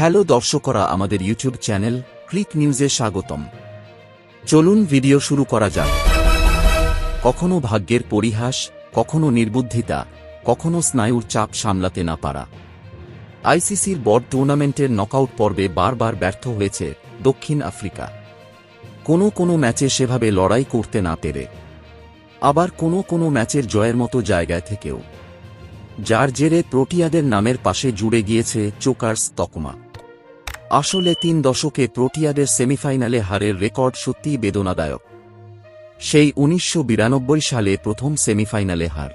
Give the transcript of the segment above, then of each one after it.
Hello দর্শকরা, আমাদের YouTube channel click নিউজে স্বাগতম। চলুন ভিডিও শুরু করা যাক। কখনো ভাগ্যের পরিহাস, কখনো নির্বুদ্ধিতা, কখনো স্নায়ুর চাপ সামলাতে না পারা। আইসিসির বড় টুর্নামেন্টের নকআউট পর্বে বারবার ব্যর্থ হয়েছে দক্ষিণ আফ্রিকা। কোনো ম্যাচে সেভাবে লড়াই করতে না পেরে, আবার কোনো ম্যাচের জয়ের মতো জায়গায় থেকেও, যার জেরে প্রোটিয়াদের নামের পাশে জুড়ে গিয়েছে চোকার্স তকমা। আসলে 3 দশকে প্রোটিয়াদের সেমিফাইনালে হারের রেকর্ড সত্যিই বেদনাদায়ক। সেই 1992 সালে প্রথম সেমিফাইনালে হার।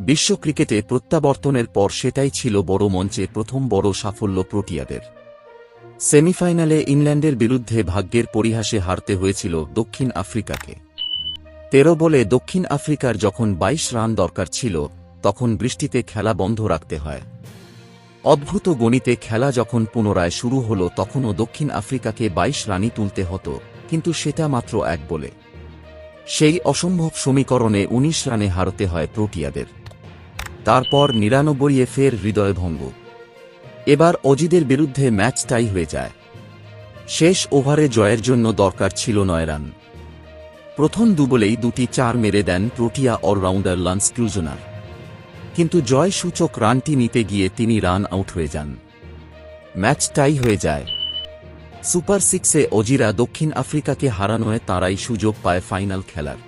বিশ্ব ক্রিকেটে প্রত্যাবর্তনের পর সেটাই ছিল বড় মঞ্চে প্রথম বড় সাফল্য প্রোটিয়াদের। সেমিফাইনালে ইংল্যান্ডের বিরুদ্ধে ভাগ্যের পরিহাসে হারতে হয়েছিল দক্ষিণ আফ্রিকাকে। 13 বলে দক্ষিণ আফ্রিকার যখন 22 রান দরকার ছিল, তখন বৃষ্টিতে খেলা বন্ধ রাখতে হয়। অদ্ভুত গণিতে খেলা যখন পুনরায় শুরু হল, তখনও দক্ষিণ আফ্রিকাকে 22 রানই তুলতে হতো, কিন্তু সেটা মাত্র 1 বলে। সেই অসম্ভব সমীকরণে 19 রানে হারতে হয় প্রোটিয়াদের। তারপর 99-এ ফের হৃদয়ভঙ্গ। এবার অজিদের বিরুদ্ধে ম্যাচ টাই হয়ে যায়। শেষ ওভারে জয়ের জন্য দরকার ছিল 9 রান। প্রথম 2 বলেই 2টি 4 মেরে দেন প্রোটিয়া অলরাউন্ডার লান্স ক্লুজনার, কিন্তু জয় সূচক রানটি নিতে গিয়ে তিনি রান আউট হয়ে যান। ম্যাচ টাই হয়ে যায়। সুপার 6-এ অজিরা দক্ষিণ আফ্রিকাকে হারানোয় তারাই সুযোগ পায় ফাইনাল খেলার।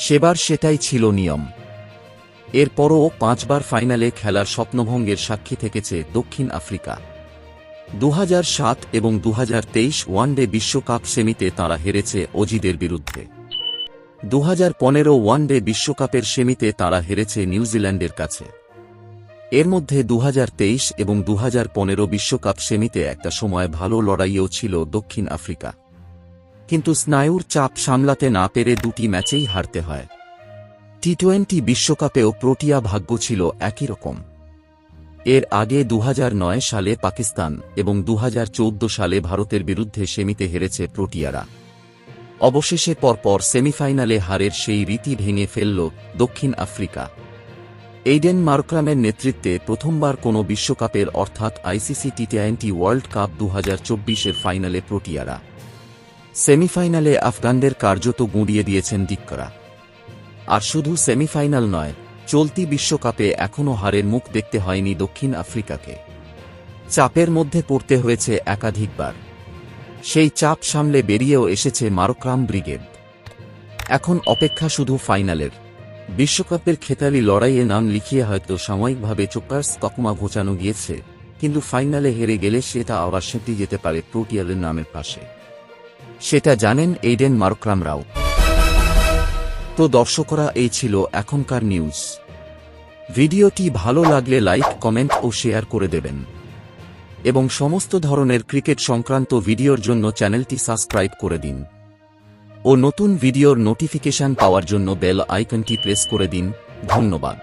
সেবার সেটাই ছিল নিয়ম। এরপরও 5 বার ফাইনালে খেলার স্বপ্নভঙ্গের সাক্ষী থেকেছে দক্ষিণ আফ্রিকা। 2007 এবং 2023 ওয়ানডে বিশ্বকাপ সেমিতে তারা হেরেছে অজিদের বিরুদ্ধে। 2015 ওয়ানডে বিশ্বকাপের সেমিতে তারা হেরেছে নিউজিল্যান্ডের কাছে। এর মধ্যে 2023 এবং 2015 বিশ্বকাপ সেমিতে একটা সময় ভালো লড়াইয়েও ছিল দক্ষিণ আফ্রিকা, কিন্তু স্নায়ুর চাপ সামলাতে না পেরে 2টি ম্যাচেই হারতে হয়। টি20 বিশ্বকাপেও প্রোটিয়া ভাগ্য ছিল একই রকম। এর আগে 2009 সালে পাকিস্তান এবং 2014 সালে ভারতের বিরুদ্ধে সেমিতে হেরেছে প্রোটিয়ারা। অবশেষে পরপর সেমিফাইনালে হারের সেই রীতি ভেঙে ফেলল দক্ষিণ আফ্রিকা। এইডেন মার্ক্রামের নেতৃত্বে প্রথমবার কোনো বিশ্বকাপের অর্থাৎ আইসিসি টি20 ওয়ার্ল্ড কাপ 2024-এর ফাইনালে প্রোটিয়ারা। সেমিফাইনালে আফগানদের কার্যত গুঁড়িয়ে দিয়েছেন দিক্করা। আর শুধু সেমিফাইনাল নয়, চলতি বিশ্বকাপে এখনও হারের মুখ দেখতে হয়নি দক্ষিণ আফ্রিকাকে। চাপের মধ্যে পড়তে হয়েছে একাধিকবার। সেই চাপ সামলে বেরিয়েও এসেছে মারক্রাম ব্রিগেড। এখন অপেক্ষা শুধু ফাইনালের। বিশ্বকাপের খেতাবি লড়াইয়ে নাম লিখিয়ে হয়তো সাময়িকভাবে চোকার্স তকমা ঘোচানো গিয়েছে, কিন্তু ফাইনালে হেরে গেলে সেটা আবার সেঁটে যেতে পারে প্রোটিয়াদের নামের পাশে। সেটা জানেন এইডেন মারক্রামরাও। তো দর্শকরা, এই ছিল এখনকার নিউজ। ভিডিওটি ভালো লাগলে লাইক, কমেন্ট ও শেয়ার করে দেবেন, এবং সমস্ত ধরনের ক্রিকেট সংক্রান্ত ভিডিওর জন্য চ্যানেলটি সাবস্ক্রাইব করে দিন, ও নতুন ভিডিওর নোটিফিকেশন পাওয়ার জন্য বেল আইকনটি প্রেস করে দিন। ধন্যবাদ।